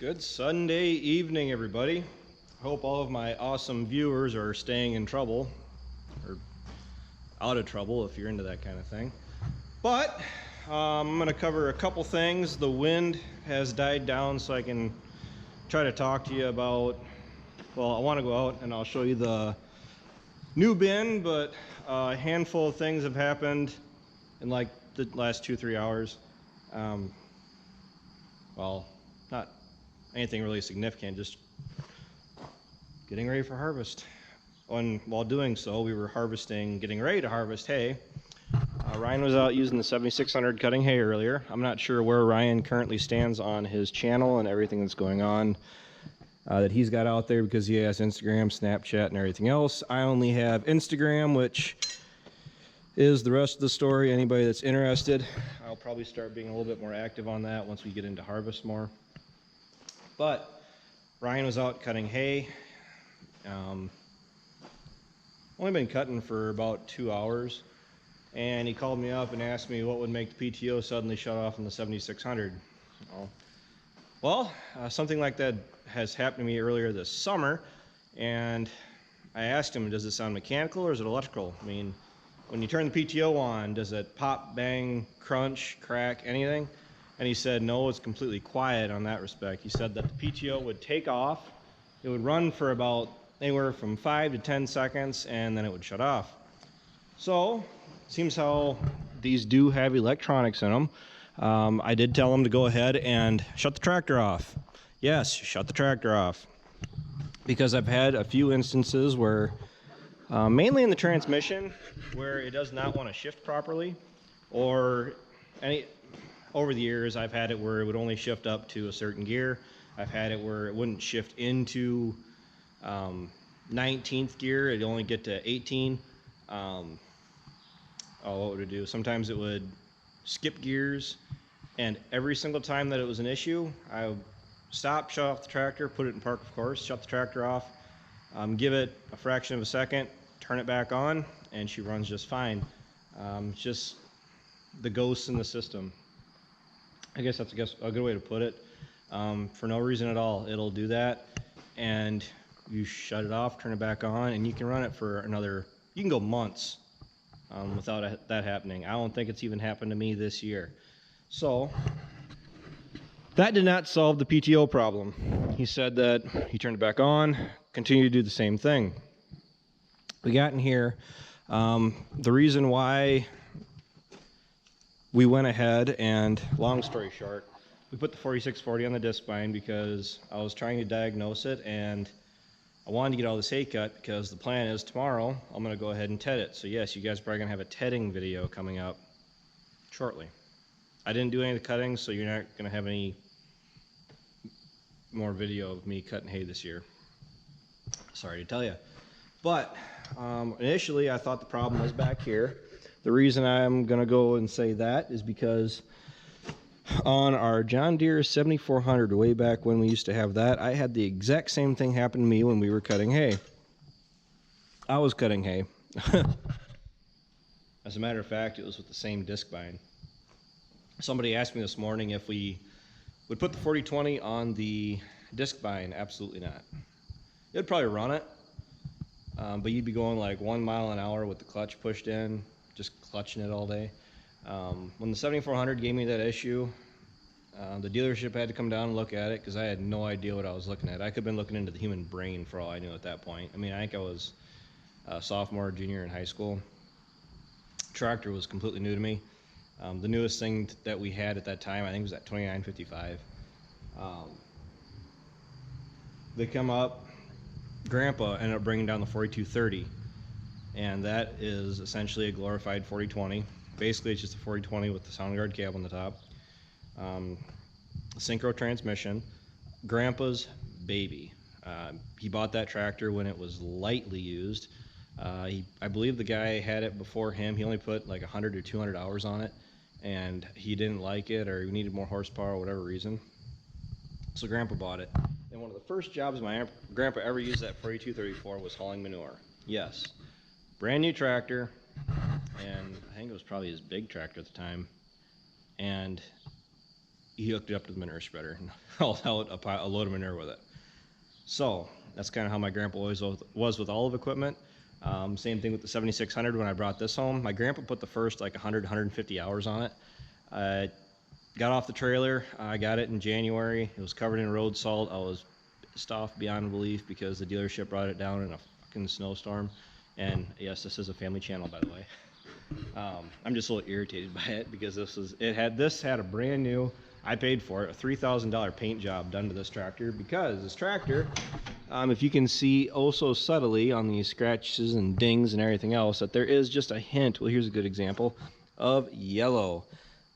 Good Sunday evening, everybody. Hope all of my awesome viewers are staying in trouble, or out of trouble if you're into that kind of thing. But I'm going to cover a couple things. The wind has died down, so I can try to talk to you about, well, I want to go out and I'll show you the new bin, but a handful of things have happened in like the last 2-3 hours. Well, not anything really significant, just getting ready for harvest. And while doing so, we were getting ready to harvest hay. Ryan was out using the 7600 cutting hay earlier. I'm not sure where Ryan currently stands on his channel and everything that's going on that he's got out there, because he has Instagram, Snapchat, and everything else. I only have Instagram, which is the rest of the story. Anybody that's interested, I'll probably start being a little bit more active on that once we get into harvest more. But Ryan was out cutting hay. Only been cutting for about 2 hours, and he called me up and asked me what would make the PTO suddenly shut off in the 7600. Well, something like that has happened to me earlier this summer, and I asked him, does it sound mechanical or is it electrical? I mean, when you turn the PTO on, does it pop, bang, crunch, crack, anything? And he said, no, it's completely quiet on that respect. He said that the PTO would take off, it would run for about anywhere from 5 to 10 seconds, and then it would shut off. So, seems how these do have electronics in them. I did tell him to go ahead and shut the tractor off. Yes, shut the tractor off. Because I've had a few instances where, mainly in the transmission, where it does not want to shift properly, or over the years I've had it where it would only shift up to a certain gear. I've had it where it wouldn't shift into 19th gear, it'd only get to 18. What would it do? Sometimes it would skip gears, and every single time that it was an issue, I would stop, shut off the tractor, put it in park, of course, shut the tractor off, give it a fraction of a second, turn it back on, and she runs just fine. Just the ghosts in the system. I guess that's a good way to put it. For no reason at all, it'll do that, and you shut it off, turn it back on, and you can run it for you can go months without that happening. I don't think it's even happened to me this year. So that did not solve the PTO problem. He said that he turned it back on, continued to do the same thing. We got in here. The reason why we went ahead and, long story short, we put the 4640 on the disc bind because I was trying to diagnose it, and I wanted to get all this hay cut because the plan is tomorrow I'm going to go ahead and ted it. So yes, you guys are probably going to have a tedding video coming up shortly. I didn't do any of the cutting, so you're not going to have any more video of me cutting hay this year. Sorry to tell you. But initially I thought the problem was back here. The reason I'm going to go and say that is because on our John Deere 7400, way back when we used to have that, I had the exact same thing happen to me when we were cutting hay. I was cutting hay. As a matter of fact, it was with the same disc bind. Somebody asked me this morning if we would put the 4020 on the disc bind. Absolutely not. It would probably run it, but you'd be going like 1 mile an hour with the clutch pushed in, just clutching it all day. When the 7400 gave me that issue, the dealership had to come down and look at it because I had no idea what I was looking at. I could have been looking into the human brain for all I knew at that point. I mean, I think I was a sophomore or junior in high school. Tractor was completely new to me. The newest thing that we had at that time, I think, was that 2955. They come up, Grandpa ended up bringing down the 4230, and that is essentially a glorified 4020. Basically, it's just a 4020 with the sound guard cab on the top. Synchro transmission. Grandpa's baby. He bought that tractor when it was lightly used. I believe the guy had it before him. He only put like 100 or 200 hours on it, and he didn't like it, or he needed more horsepower or whatever reason. So Grandpa bought it. And one of the first jobs my grandpa ever used that 4234 was hauling manure. Yes. Brand new tractor, and I think it was probably his big tractor at the time. And he hooked it up to the manure spreader and hauled out a load of manure with it. So that's kind of how my grandpa always was with all of equipment. Same thing with the 7600 when I brought this home. My grandpa put the first like 150 hours on it. Got off the trailer. I got it in January. It was covered in road salt. I was pissed off beyond belief because the dealership brought it down in a fucking snowstorm. And yes, this is a family channel, by the way. I'm just a little irritated by it because this had a brand new, I paid for it, a $3,000 paint job done to this tractor, because this tractor, if you can see oh so subtly on these scratches and dings and everything else, that there is just a hint, well, here's a good example, of yellow.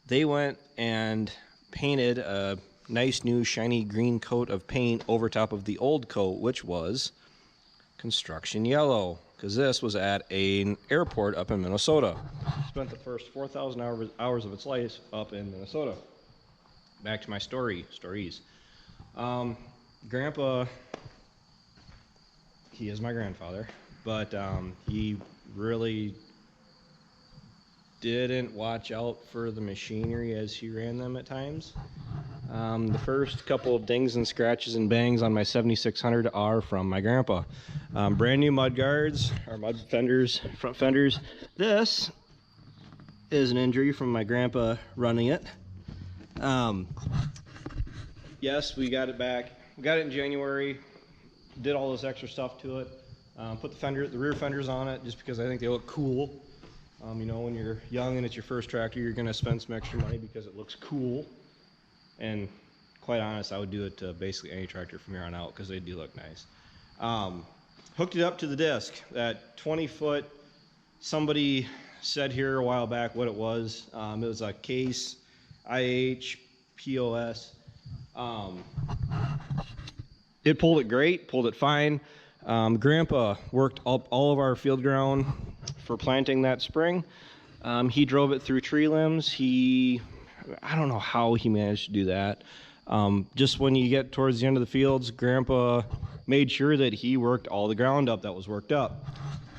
They went and painted a nice new shiny green coat of paint over top of the old coat, which was construction yellow, because this was at an airport up in Minnesota. Spent the first 4,000 hours of its life up in Minnesota. Back to my stories. Grandpa, he is my grandfather, but he really didn't watch out for the machinery as he ran them at times. The first couple of dings and scratches and bangs on my 7600 are from my grandpa. Brand new mud guards, or mud fenders, front fenders. This is an injury from my grandpa running it. Yes, we got it back. We got it in January, did all this extra stuff to it. Put the rear fenders on it just because I think they look cool. You know, when you're young and it's your first tractor, you're gonna spend some extra money because it looks cool. And quite honest, I would do it to basically any tractor from here on out because they do look nice. Hooked it up to the disc, that 20-foot, somebody said here a while back what it was. It was a Case IH POS. It pulled it great, pulled it fine. Grandpa worked up all of our field ground for planting that spring. He drove it through tree limbs. I don't know how he managed to do that. Just when you get towards the end of the fields, Grandpa made sure that he worked all the ground up that was worked up,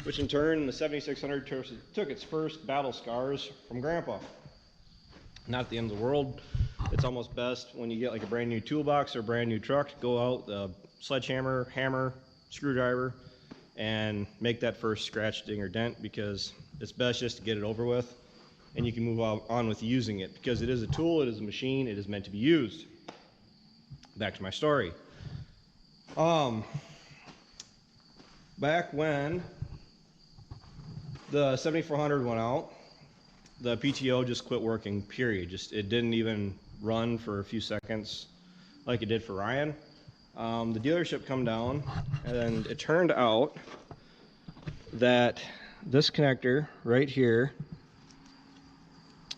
which in turn, the 7600 took its first battle scars from Grandpa. Not the end of the world. It's almost best when you get like a brand new toolbox or a brand new truck, go out, the sledgehammer, hammer, screwdriver, and make that first scratch, ding, or dent, because it's best just to get it over with. And you can move on with using it, because it is a tool, it is a machine, it is meant to be used. Back to my story. Back when the 7400 went out, the PTO just quit working, period. It didn't even run for a few seconds like it did for Ryan. The dealership come down, and it turned out that this connector right here,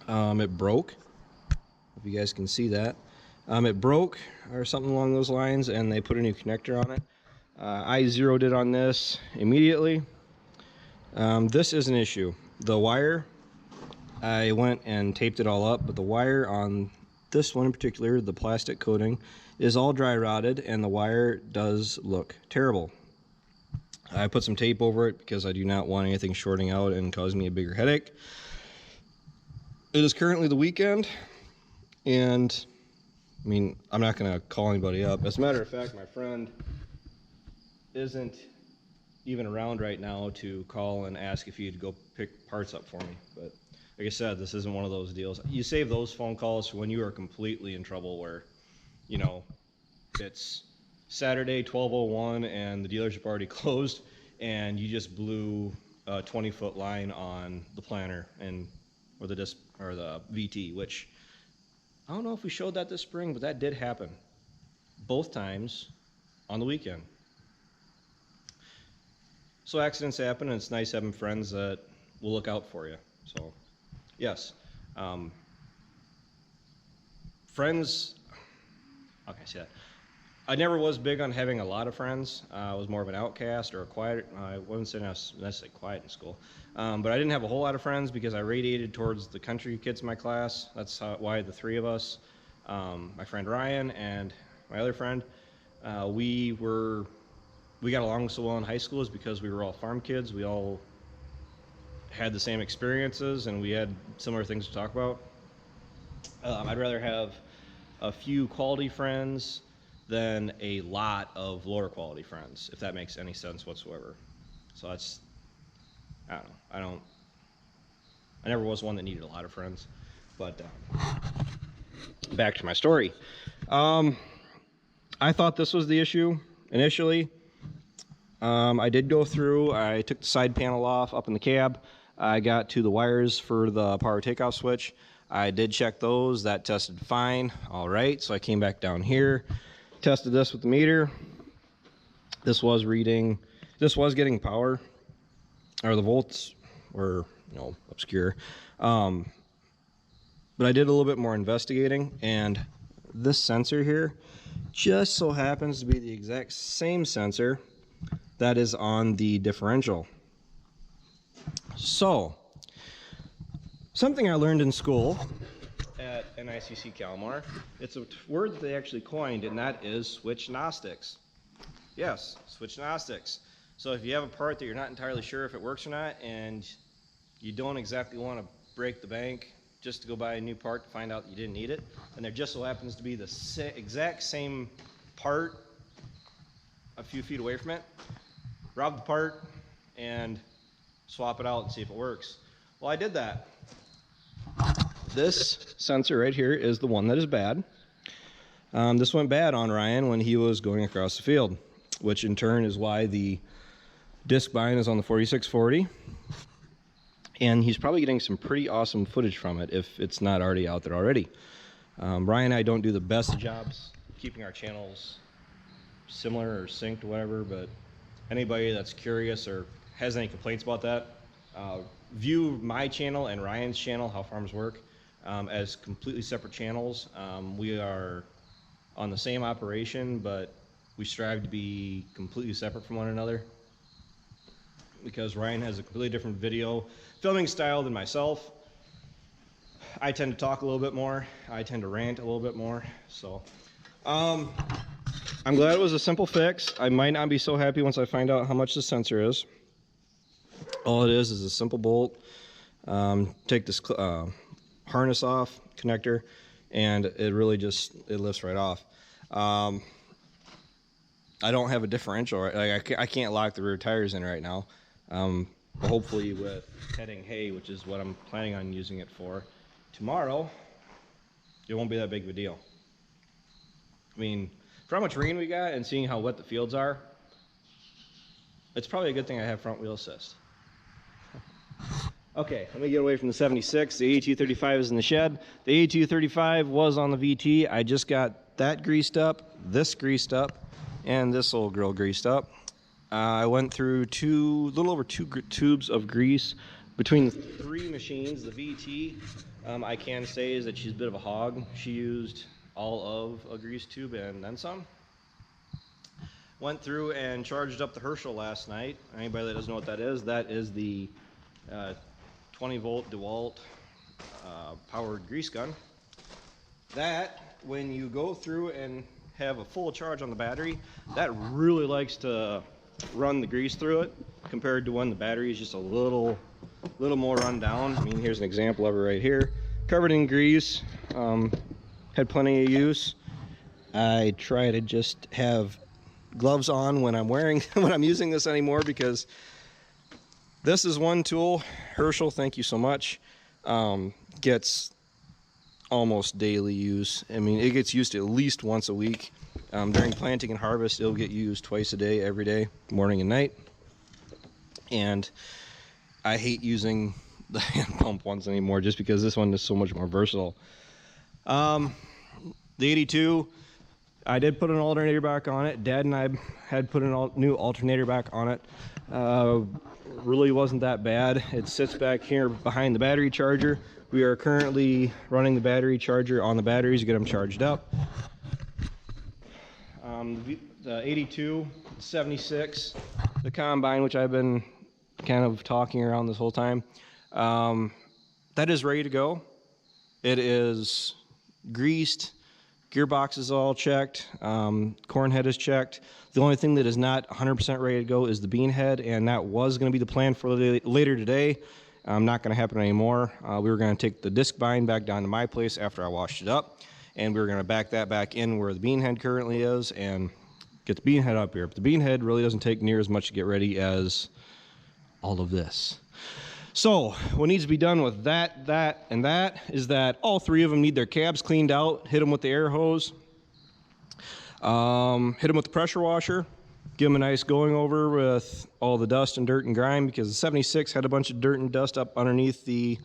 it broke, if you guys can see that. It broke or something along those lines, and they put a new connector on it. I zeroed it on this immediately. This is an issue. The wire, I went and taped it all up, but the wire on this one in particular, the plastic coating, is all dry rotted, and the wire does look terrible. I put some tape over it because I do not want anything shorting out and causing me a bigger headache. It is currently the weekend, and I mean, I'm not going to call anybody up. As a matter of fact, my friend isn't even around right now to call and ask if he'd go pick parts up for me. But like I said, this isn't one of those deals. You save those phone calls for when you are completely in trouble, where, you know, it's Saturday, 12:01, and the dealership already closed, and you just blew a 20-foot line on the planter or the disc or the VT, which I don't know if we showed that this spring, but that did happen both times on the weekend. So accidents happen, and it's nice having friends that will look out for you. So yes, friends, how can I say that? I never was big on having a lot of friends. I was more of an outcast or a quiet. I wouldn't say I was necessarily quiet in school, but I didn't have a whole lot of friends because I radiated towards the country kids in my class. That's why the three of us, my friend Ryan and my other friend, we got along so well in high school is because we were all farm kids. We all had the same experiences, and we had similar things to talk about. I'd rather have a few quality friends than a lot of lower quality friends, if that makes any sense whatsoever. So that's, I don't know. I never was one that needed a lot of friends. But back to my story. I thought this was the issue initially. I did go through, I took the side panel off up in the cab. I got to the wires for the power takeoff switch. I did check those, that tested fine. All right, so I came back down here, tested this with the meter. This was getting power, or the volts were, obscure. But I did a little bit more investigating, and this sensor here just so happens to be the exact same sensor that is on the differential. So, something I learned in school at NICC Calmar, it's a word that they actually coined, and that is switch gnostics. Yes, switch gnostics. So if you have a part that you're not entirely sure if it works or not, and you don't exactly want to break the bank just to go buy a new part to find out you didn't need it, and there just so happens to be the exact same part a few feet away from it, rob the part and swap it out and see if it works. Well, I did that. This sensor right here is the one that is bad. This went bad on Ryan when he was going across the field, which in turn is why the disc bind is on the 4640. And he's probably getting some pretty awesome footage from it if it's not already out there already. Ryan and I don't do the best jobs keeping our channels similar or synced or whatever, but anybody that's curious or has any complaints about that, view my channel and Ryan's channel, How Farms Work, as completely separate channels. We are on the same operation, but we strive to be completely separate from one another, because Ryan has a completely different video filming style than myself. I tend to talk a little bit more. I tend to rant a little bit more. So I'm glad it was a simple fix. I might not be so happy once I find out how much the sensor is. All it is a simple bolt. Take this harness off, connector, and it really just, it lifts right off. I don't have a differential, right? Like I can't lock the rear tires in right now. But hopefully with heading hay, which is what I'm planning on using it for tomorrow, it won't be that big of a deal. I mean, for how much rain we got and seeing how wet the fields are, it's probably a good thing I have front wheel assist. Okay, let me get away from the 76. The 8235 is in the shed. The 8235 was on the VT. I just got that greased up, this greased up, and this old grill greased up. I went through a little over two tubes of grease between the three machines. The VT, I can say, is that she's a bit of a hog. She used all of a grease tube and then some. Went through and charged up the Herschel last night. Anybody that doesn't know what that is the 20 volt DeWalt powered grease gun. That, when you go through and have a full charge on the battery, that really likes to run the grease through it, compared to when the battery is just a little more run down. I mean, here's an example of it right here, covered in grease. Had plenty of use. I try to just have gloves on when I'm using this anymore, because this is one tool, Herschel, thank you so much, gets almost daily use. I mean, it gets used at least once a week. During planting and harvest, it'll get used twice a day, every day, morning and night. And I hate using the hand pump ones anymore, just because this one is so much more versatile. The 82, I did put an alternator back on it. Dad and I had put a new alternator back on it. Really wasn't that bad. It sits back here behind the battery charger. We are currently running the battery charger on the batteries to get them charged up. The 82, 76, the combine, which I've been kind of talking around this whole time, that is ready to go. It is greased, gearbox is all checked, corn head is checked. The only thing that is not 100% ready to go is the bean head, and that was going to be the plan for later today. Not going to happen anymore. We were going to take the disc bind back down to my place after I washed it up and we were going to back that back in where the bean head currently is and get the bean head up here. But the bean head really doesn't take near as much to get ready as all of this. So what needs to be done with that, and that is that all three of them need their cabs cleaned out. Hit them with the air hose. Hit them with the pressure washer. Give them a nice going over with all the dust and dirt and grime, because the 76 had a bunch of dirt and dust up underneath the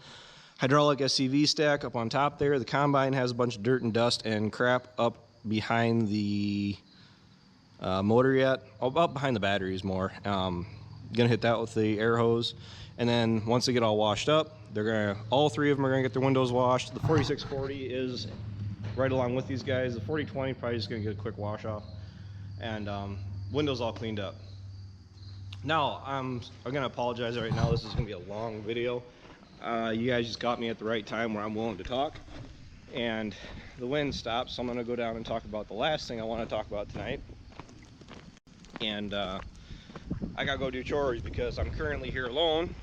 hydraulic SCV stack up on top there. The combine has a bunch of dirt and dust and crap up behind the motor yet. Up behind the batteries more. Gonna hit that with the air hose. And then once they get all washed up, all three of them are gonna get their windows washed. The 4640 is right along with these guys. The 4020 probably just gonna get a quick wash off, and windows all cleaned up. Now I'm gonna apologize right now. This is gonna be a long video. You guys just got me at the right time where I'm willing to talk, and the wind stopped, so I'm gonna go down and talk about the last thing I want to talk about tonight. And I gotta go do chores because I'm currently here alone.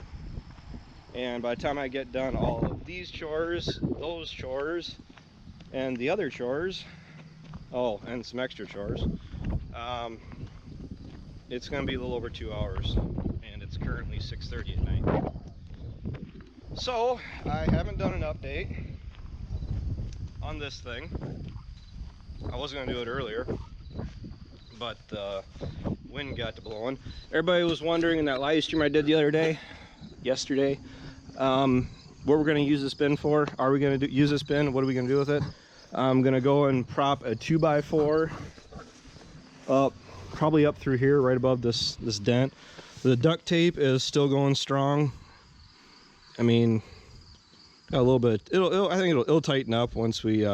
And by the time I get done all of these chores, those chores, and the other chores, oh, and some extra chores, it's going to be a little over 2 hours, and it's currently 6:30 at night. So I haven't done an update on this thing. I was going to do it earlier, but the wind got to blowing. Everybody was wondering in that live stream I did the other day, yesterday, what we're going to use this bin for. Are we going to use this bin? What are we going to do with it? I'm going to go and prop a 2x4 up, probably up through here, right above this dent. The duct tape is still going strong. I mean, a little bit. I think it'll tighten up once we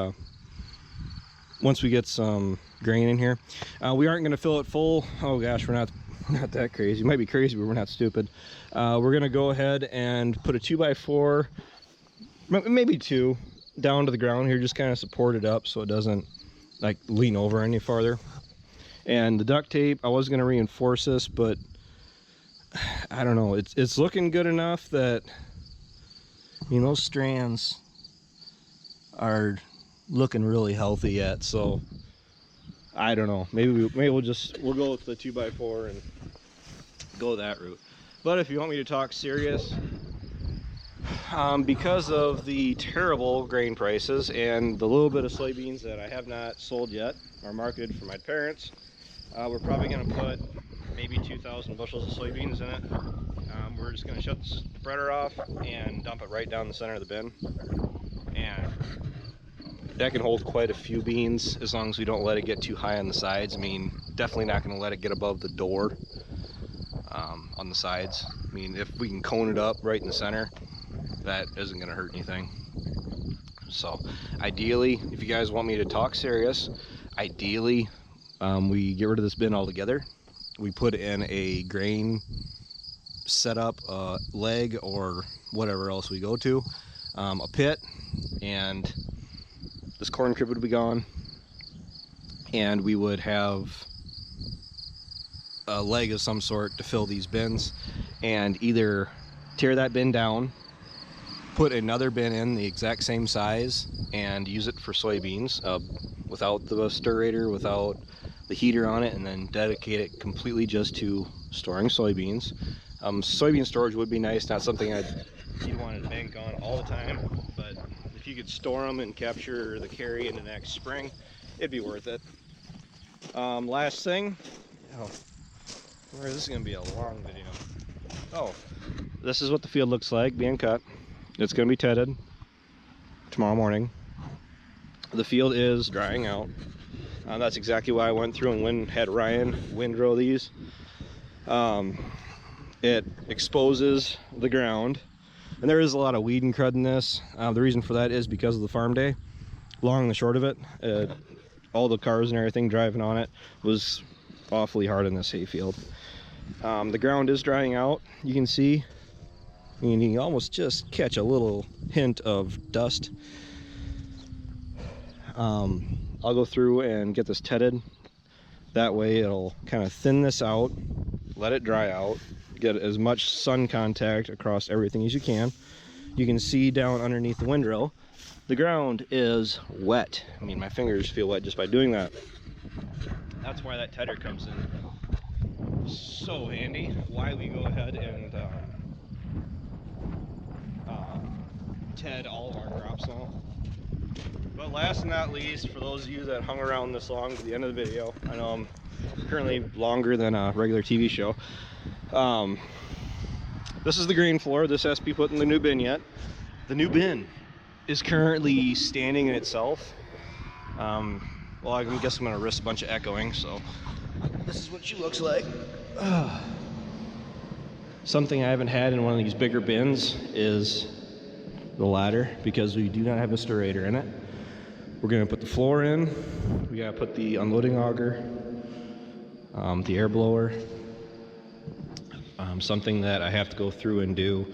get some grain in here. We aren't going to fill it full. Oh gosh, we're not that crazy. Might be crazy, but we're not stupid. We're going to go ahead and put a 2x4, maybe 2, down to the ground here, just kind of support it up so it doesn't like lean over any farther. And the duct tape, I was going to reinforce this, but I don't know. It's looking good enough that, I mean, those strands are looking really healthy yet. So I don't know. Maybe we'll go with the 2x4 and go that route. But if you want me to talk serious, because of the terrible grain prices and the little bit of soybeans that I have not sold yet or marketed for my parents, we're probably going to put maybe 2,000 bushels of soybeans in it. We're just going to shut the spreader off and dump it right down the center of the bin. And that can hold quite a few beans as long as we don't let it get too high on the sides. I mean, definitely not going to let it get above the door on the sides. I mean, if we can cone it up right in the center, that isn't going to hurt anything. So ideally, if you guys want me to talk serious, ideally we get rid of this bin altogether. We put in a grain setup, leg, or whatever else we go to, a pit, and this corn crib would be gone, and we would have a leg of some sort to fill these bins, and either tear that bin down, put another bin in the exact same size, and use it for soybeans without the stirrator, without the heater on it, and then dedicate it completely just to storing soybeans. Soybean storage would be nice, not something you'd want to bank on all the time, but if you could store them and capture the carry into next spring, it'd be worth it. Last thing, this is going to be a long video. Oh, this is what the field looks like being cut. It's going to be tedded tomorrow morning. The field is drying out. That's exactly why I went through and had Ryan windrow these. It exposes the ground, and there is a lot of weed and crud in this. The reason for that is because of the farm day. Long and the short of it, all the cars and everything driving on it was awfully hard in this hayfield. The ground is drying out. You can see, you can almost just catch a little hint of dust. I'll go through and get this tedded. That way it'll kind of thin this out, let it dry out, get as much sun contact across everything as you can, you can see down underneath the windrow, the ground is wet. I mean, my fingers feel wet just by doing that. That's why that tedder comes in so handy. Why we go ahead and ted all of our crops now. But last and not least, for those of you that hung around this long to the end of the video, I know I'm currently longer than a regular TV show. This is the grain floor. This has to be put in the new bin yet. The new bin is currently standing in itself. Well, I guess I'm gonna risk a bunch of echoing, so this is what she looks like. Something I haven't had in one of these bigger bins is the ladder, because we do not have a stirrator in it. We're gonna put the floor in. We gotta put the unloading auger, the air blower. Something that I have to go through and do.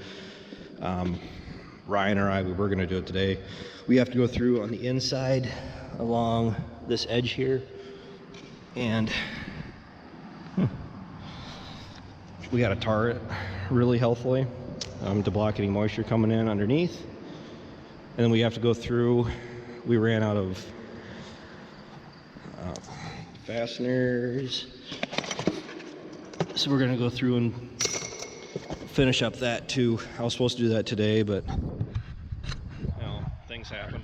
Ryan or I, we were gonna do it today. We have to go through on the inside along this edge here, and we gotta tar it really healthily to block any moisture coming in underneath. And then we have to go through, we ran out of fasteners, so we're gonna go through and finish up that too. I was supposed to do that today, but you know, things happen.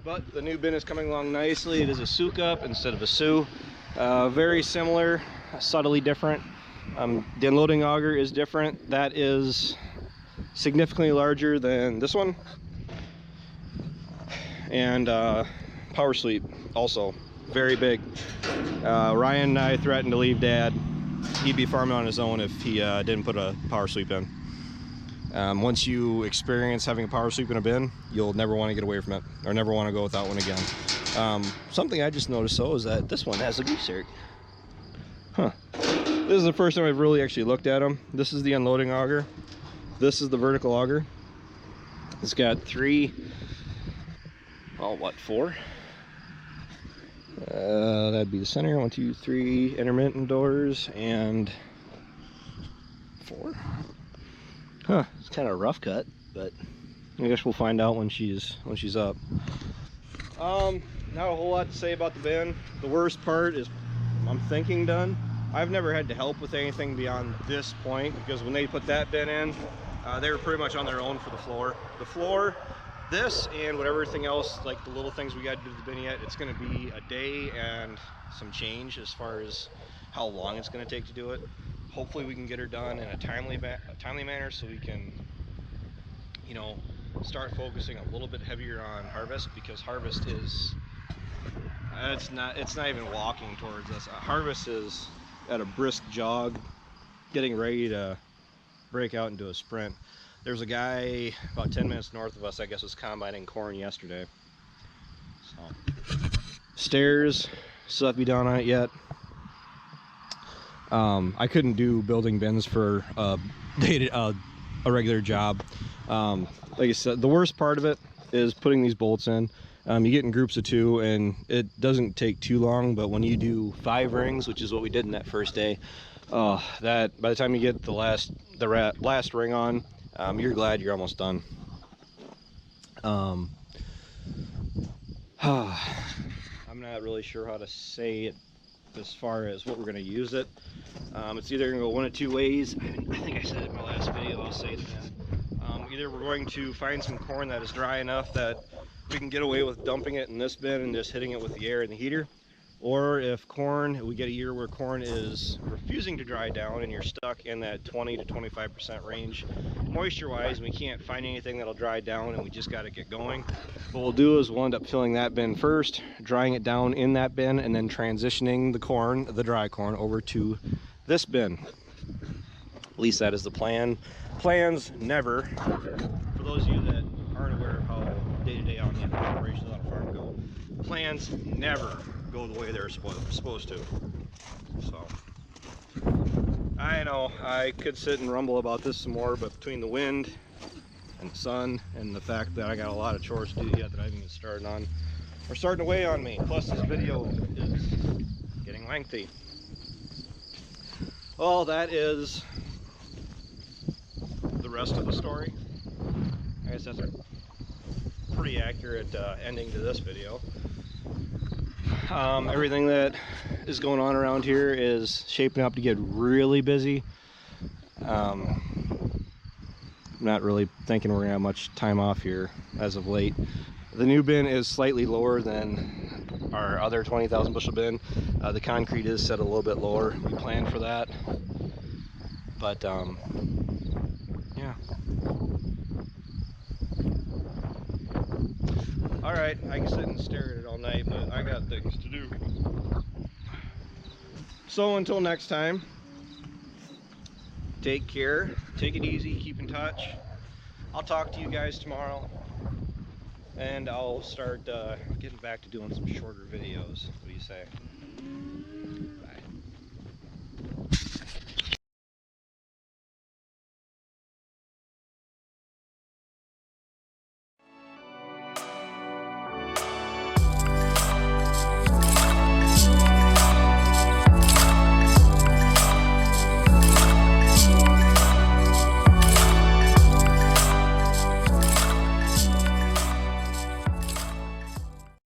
But the new bin is coming along nicely. It is a souk up instead of a sew. Very similar, subtly different. The unloading auger is different. That is significantly larger than this one. And power sweep also very big. Ryan and I threatened to leave Dad. He'd be farming on his own if he didn't put a power sweep in. Once you experience having a power sweep in a bin, you'll never want to get away from it, or never want to go without one again. Something I just noticed though is that this one has a grease zerk. Huh. This is the first time I've really actually looked at them. This is the unloading auger. This is the vertical auger. It's got three, well, what, four? That'd be the center. 1, 2, 3 intermittent doors, and 4. Huh, it's kind of a rough cut, but I guess we'll find out when she's up. Not a whole lot to say about the bin. The worst part is I'm thinking done. I've never had to help with anything beyond this point, because when they put that bin in, they were pretty much on their own for the floor. The floor, this, and whatever everything else, like the little things we got to do to the bin yet, it's going to be a day and some change as far as how long it's going to take to do it. Hopefully we can get her done in a timely manner, so we can, you know, start focusing a little bit heavier on harvest, because harvest is, it's not even walking towards us. Harvest is at a brisk jog, getting ready to break out into a sprint. There's a guy about 10 minutes north of us, I guess, was combining corn yesterday. So, stairs still have to be done on it yet. I couldn't do building bins for a regular job. Like I said, the worst part of it is putting these bolts in. You get in groups of 2, and it doesn't take too long, but when you do 5 rings, which is what we did in that first day, that by the time you get the last ring on, you're glad you're almost done. I'm not really sure how to say it as far as what we're going to use it. It's either going to go one of 2 ways. I think I said it in my last video, I'll say it again. Either we're going to find some corn that is dry enough that we can get away with dumping it in this bin and just hitting it with the air and the heater, or if we get a year where corn is refusing to dry down and you're stuck in that 20 to 25% range moisture wise, and we can't find anything that'll dry down and we just got to get going, what we'll do is we'll end up filling that bin first, drying it down in that bin, and then transitioning the dry corn over to this bin. At least that is the plan. Plans never, for those of you that aren't aware of how day-to-day on the operations on a farm go, plans never go the way they're supposed to. So I know I could sit and rumble about this some more, but between the wind and the sun and the fact that I got a lot of chores to do yet that I haven't even started on, are starting to weigh on me. Plus this video is getting lengthy. Well, that is the rest of the story. I guess that's a pretty accurate ending to this video. Everything that is going on around here is shaping up to get really busy. I'm not really thinking we're gonna have much time off here as of late. The new bin is slightly lower than our other 20,000 bushel bin. The concrete is set a little bit lower. We planned for that, but yeah. All right, I can sit and stare at it all night, but I got things to do. So until next time, take care, take it easy, keep in touch. I'll talk to you guys tomorrow, and I'll start getting back to doing some shorter videos. What do you say?